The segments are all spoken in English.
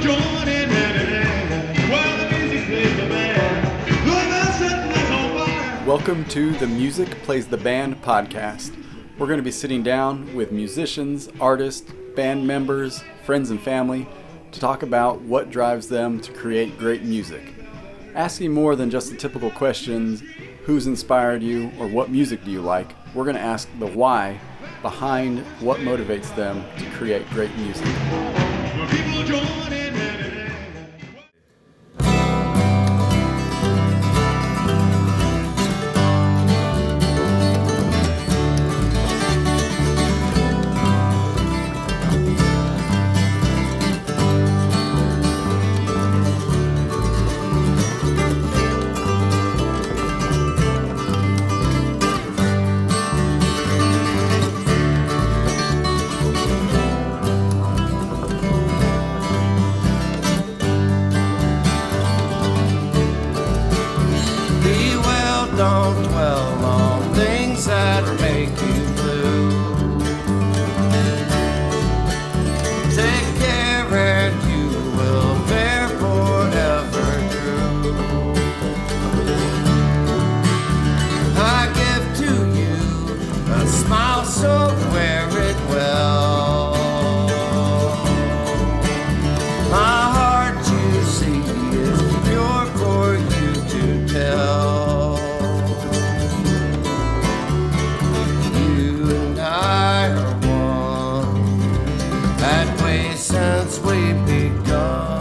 join in hand while the music plays the band. Look, I'm setting us on fire. Welcome to the Music Plays the Band podcast. We're going to be sitting down with musicians, artists, band members, friends and family to talk about what drives them to create great music. Asking more than just the typical questions, who's inspired you or what music do you like, we're going to ask the why behind what motivates them to create great music. People join in hand. Don't dwell on things that make you blue. Take care and you will bear forever true. I give to you a smile, so wear it well. My heart, you see, is pure for you to tell. Since we begun.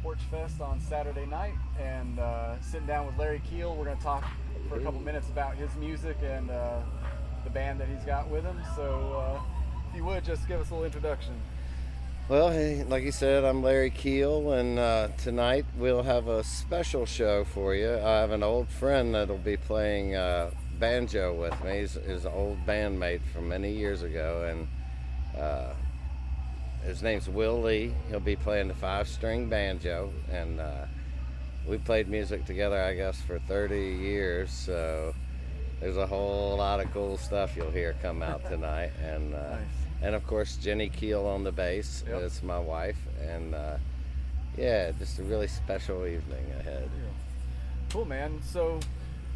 Porch on Saturday night and sitting down with Larry Keel. We're going to talk for a couple minutes about his music and the band that he's got with him. So if you would, just give us a little introduction. Well, hey, like you said, I'm Larry Keel, and tonight we'll have a special show for you. I have an old friend that'll be playing banjo with me. He's an old bandmate from many years ago, and his name's Will Lee. He'll be playing the 5-string banjo, and we played music together, I guess, for 30 years, so there's a whole lot of cool stuff you'll hear come out tonight. And nice. And of course, Jenny Keel on the bass. Yep. That's my wife, and yeah, just a really special evening ahead. Cool, man. So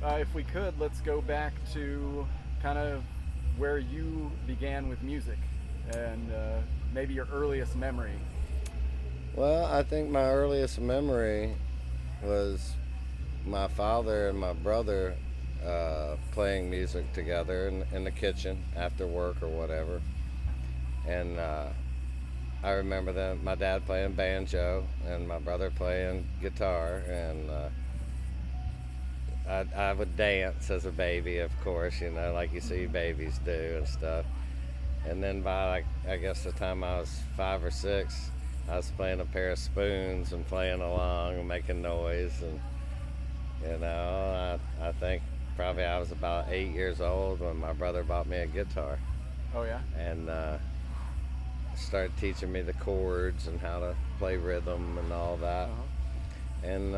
if we could, let's go back to kind of where you began with music and maybe your earliest memory. Well, I think my earliest memory was my father and my brother playing music together in the kitchen after work or whatever. And I remember my dad playing banjo and my brother playing guitar, and I would dance as a baby, of course, you know, like you see babies do and stuff. And then by, I guess, the time I was 5 or 6, I was playing a pair of spoons and playing along and making noise. And, you know, I think probably I was about 8 years old when my brother bought me a guitar. Oh, yeah? And started teaching me the chords and how to play rhythm and all that. Uh-huh. And,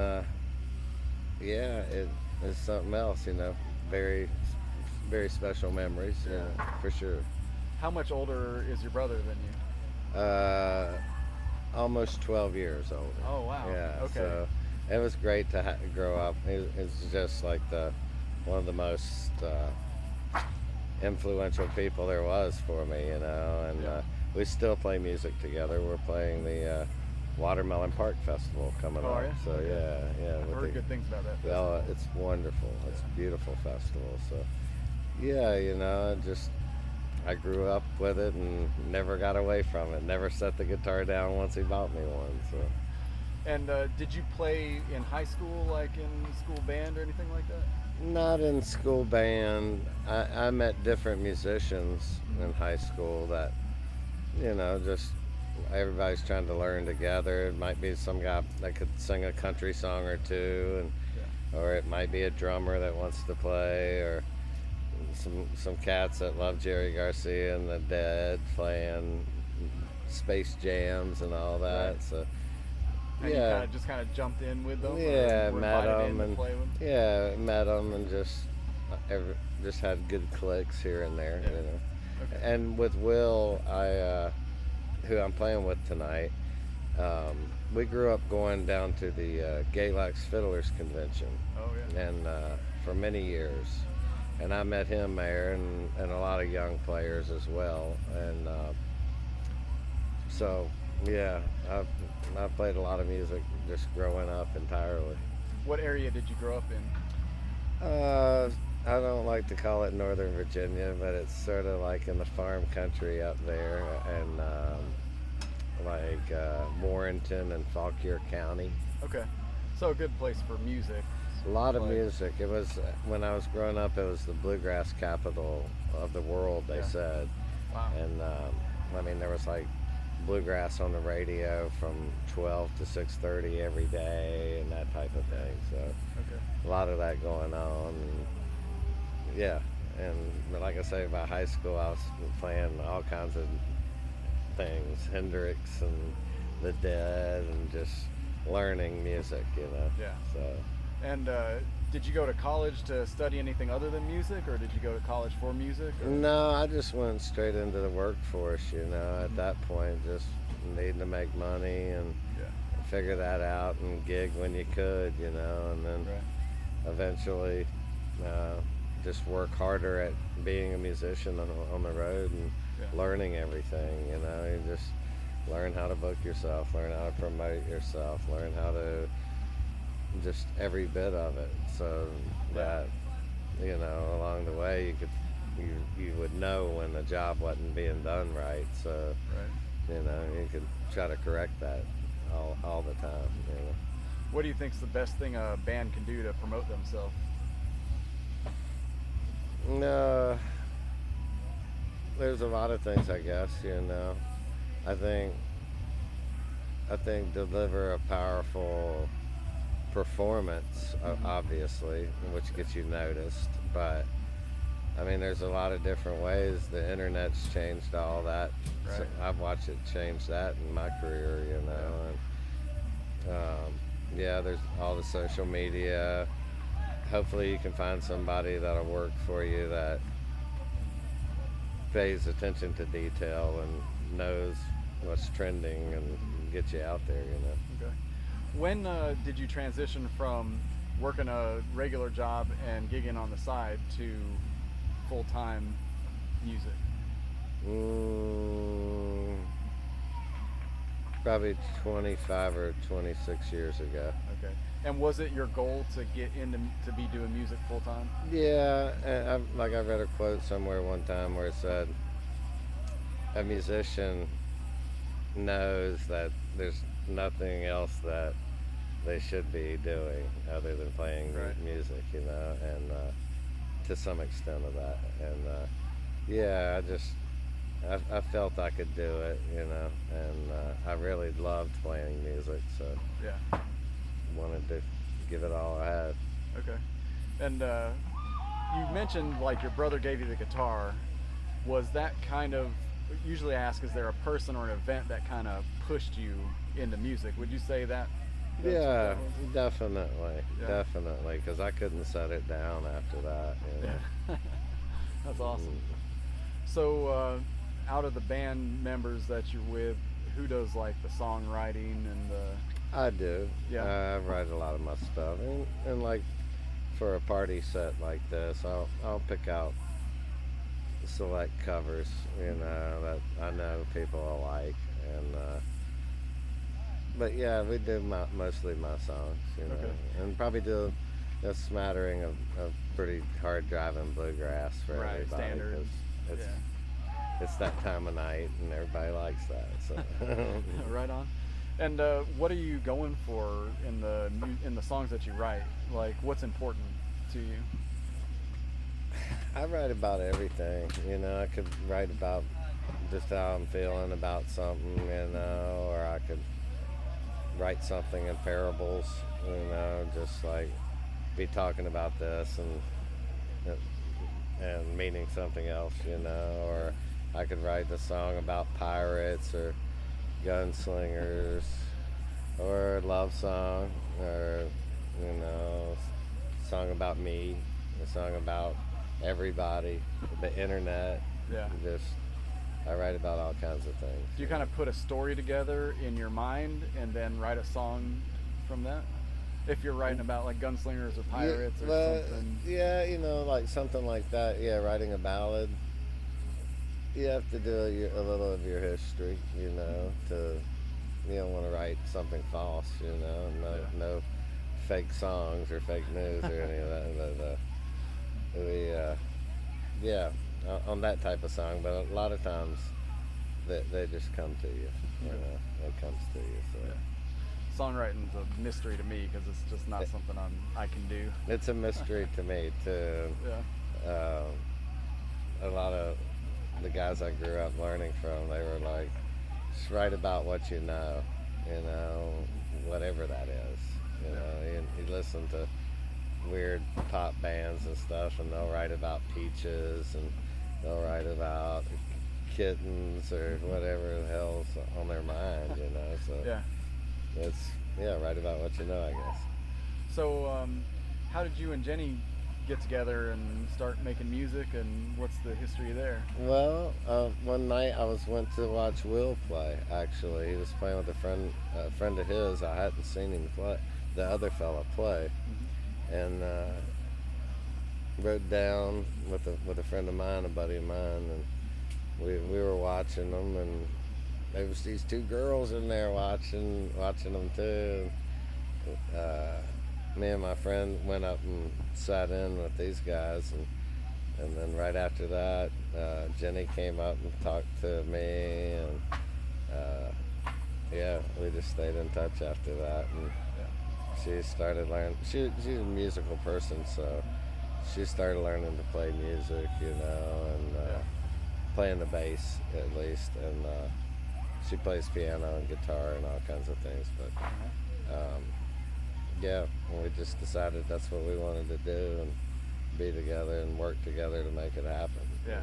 yeah, it's something else, you know, very, very special memories, you know, for sure. How much older is your brother than you? Almost 12 years older. Oh, wow. Yeah. Okay. So it was great to grow up. It's just like one of the most influential people there was for me, you know. And we still play music together. We're playing the Watermelon Park Festival coming up. Are you? So yeah. I've heard good things about that festival. Well, it's wonderful. It's a beautiful festival. So yeah, you know, I grew up with it and never got away from it. Never set the guitar down once he bought me one. So And did you play in high school, like in school band or anything like that? Not in school band. I met different musicians in high school that, just everybody's trying to learn together. It might be some guy that could sing a country song or two, or it might be a drummer that wants to play, or some cats that love Jerry Garcia and the Dead playing space jams and all that. Right. So And you just kind of jumped in with them? yeah, or were met invited in them to play with them? yeah, met them and just had good clicks here and there, Yeah. Okay. And with Will, who I'm playing with tonight, we grew up going down to the Galax Fiddlers Convention, Oh, yeah. and for many years, and I met him there, and a lot of young players as well, and so yeah, I've played a lot of music just growing up entirely. What area did you grow up in? I don't like to call it Northern Virginia, but it's sort of like in the farm country up there, and Warrenton and Fauquier County. Okay. So a good place for music. A lot of Like- music. It was, when I was growing up, it was the bluegrass capital of the world, they Yeah. said. Wow. And there was like bluegrass on the radio from 12 to 6:30 every day and that type of thing. So Okay. a lot of that going on. And yeah, and like I say, by high school, I was playing all kinds of things, Hendrix and the Dead, and just learning music, Yeah. So And did you go to college to study anything other than music, or did you go to college for music? Or? no, I just went straight into the workforce, at that point, just needing to make money and Yeah. figure that out and gig when you could, and then Right. eventually just work harder at being a musician on the road and Yeah. learning everything, you just learn how to book yourself, learn how to promote yourself, learn how to just every bit of it, so that along the way you would know when the job wasn't being done right, so Right. you could try to correct that all the time. What do you think's the best thing a band can do to promote themselves? No, there's a lot of things, I guess. I think deliver a powerful performance, obviously, which gets you noticed. But there's a lot of different ways. The internet's changed all that. Right. So I've watched it change that in my career. And there's all the social media. Hopefully you can find somebody that'll work for you that pays attention to detail and knows what's trending and get you out there. Okay. When did you transition from working a regular job and gigging on the side to full-time music? Probably 25 or 26 years ago. Okay. And was it your goal to get into to be doing music full-time? Yeah, and I read a quote somewhere one time where it said, a musician knows that there's nothing else that they should be doing other than playing Right. music, and to some extent of that. And I felt I could do it, and I really loved playing music, so Yeah. wanted to give it all I had. Okay. And you mentioned like your brother gave you the guitar. Was that kind of, usually I ask, is there a person or an event that kind of pushed you into music? Would you say that? Yeah, definitely, Yeah. because I couldn't set it down after that. Yeah. That's awesome. So out of the band members that you're with, who does like the songwriting and the... I do. Yeah. I write a lot of my stuff, and like for a party set like this, I'll pick out select covers, that I know people will like, and but yeah, we do mostly my songs, Okay. and probably do a smattering of pretty hard driving bluegrass for Right, everybody. standards. 'Cause Yeah. it's that time of night, and everybody likes that. So Right on. And what are you going for in the songs that you write? Like, what's important to you? I write about everything. I could write about just how I'm feeling about something, or I could write something in parables, just like be talking about this and meaning something else, or I could write a song about pirates or gunslingers or a love song or, a song about me, a song about everybody, the internet. Yeah. I write about all kinds of things. Do you kind of put a story together in your mind and then write a song from that? If you're writing about like gunslingers or pirates or something. Yeah, like something like that. Yeah, writing a ballad. You have to do a little of your history, you don't want to write something false, no fake songs or fake news or any of that. On that type of song, but a lot of times they just come to you, it comes to you. So. Yeah. Songwriting's a mystery to me because it's just not something I can do. It's a mystery to me too. Yeah. A lot of the guys I grew up learning from, they were like, just write about what you know, whatever that is. You listen to weird pop bands and stuff, and they'll write about peaches, and they'll write about kittens or whatever the hell's on their mind, So Yeah. write about what you know, I guess. So, how did you and Jenny get together and start making music, and what's the history there? Well, one night I went to watch Will play. Actually, he was playing with a friend of his. I hadn't seen him play, the other fella play, and rode down with a friend of mine, a buddy of mine, and we were watching them, and there was these two girls in there watching them too. Me and my friend went up and sat in with these guys, and then right after that, Jenny came up and talked to me, and we just stayed in touch after that. And she started learning. She's a musical person, so she started learning to play music, and playing the bass at least, and she plays piano and guitar and all kinds of things, but. We just decided that's what we wanted to do and be together and work together to make it happen. Yeah.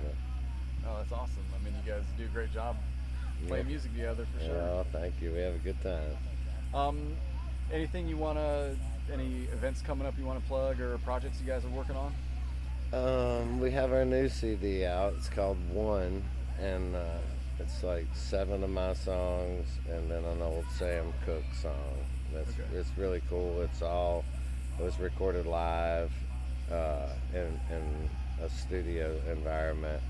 Oh, that's awesome. I mean, you guys do a great job playing music together for sure. Oh, thank you. We have a good time. Anything any events coming up you want to plug, or projects you guys are working on? We have our new CD out. It's called One, and it's like 7 of my songs and then an old Sam Cooke song. It's really cool. It was recorded live in a studio environment,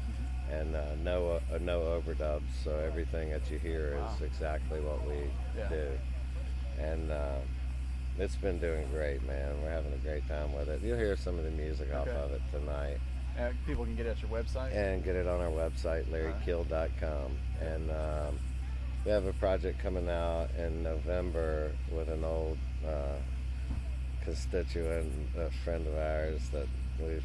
and no overdubs. So everything that you hear is exactly what we do, and it's been doing great, man. We're having a great time with it. You'll hear some of the music off of it tonight. People can get it at your website? And get it on our website, LarryKeel.com. And we have a project coming out in November with an old constituent, a friend of ours that we've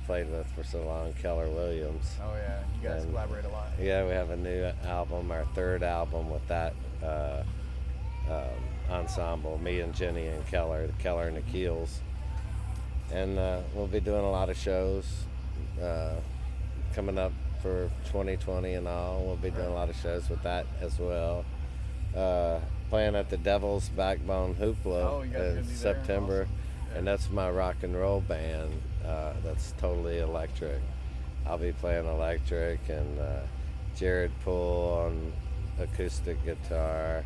played with for so long, Keller Williams. Oh yeah, you guys collaborate a lot. Yeah, we have a new album, our 3rd album with that ensemble, me and Jenny and Keller and the Keels. And we'll be doing a lot of shows coming up for 2020 and all. We'll be doing a lot of shows with that as well. Playing at the Devil's Backbone Hoopla in September. Awesome. Yeah. And that's my rock and roll band that's totally electric. I'll be playing electric, and Jared Poole on acoustic guitar,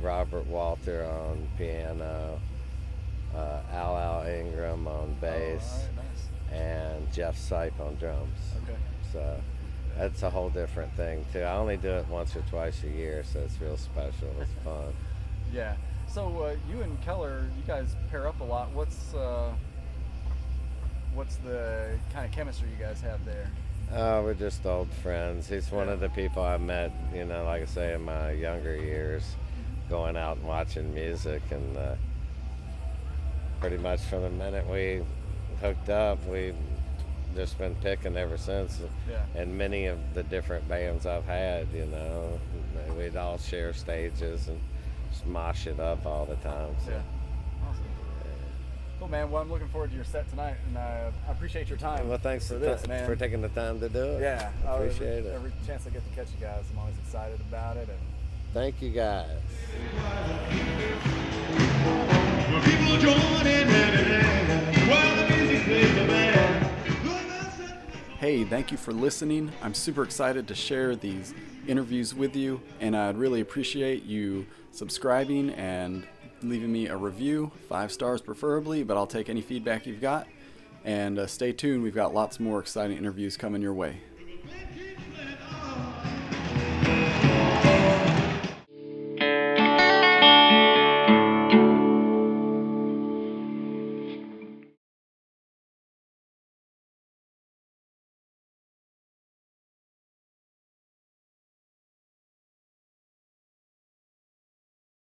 Robert Walter on piano, Al Ingram on bass, and Jeff Sipe on drums. Okay. So that's a whole different thing too. I only do it once or twice a year, so it's real special. It's fun. Yeah. So you and Keller, you guys pair up a lot. What's the kind of chemistry you guys have there? Oh, we're just old friends. He's one of the people I met, like I say, in my younger years, going out and watching music. And pretty much from the minute we hooked up, we've just been picking ever since. Yeah. And many of the different bands I've had, we'd all share stages and just mosh it up all the time. So. Yeah. Awesome. Cool, man. Well, I'm looking forward to your set tonight, and I appreciate your time. Well, thanks for this, man. for taking the time to do it. Yeah, Appreciate it. Every chance I get to catch you guys, I'm always excited about it. And thank you, guys. Well, people join in hand in hand while the music plays the band. hey, thank you for listening. I'm super excited to share these interviews with you, and I'd really appreciate you subscribing and leaving me a review, 5 stars preferably, but I'll take any feedback you've got. And stay tuned, we've got lots more exciting interviews coming your way.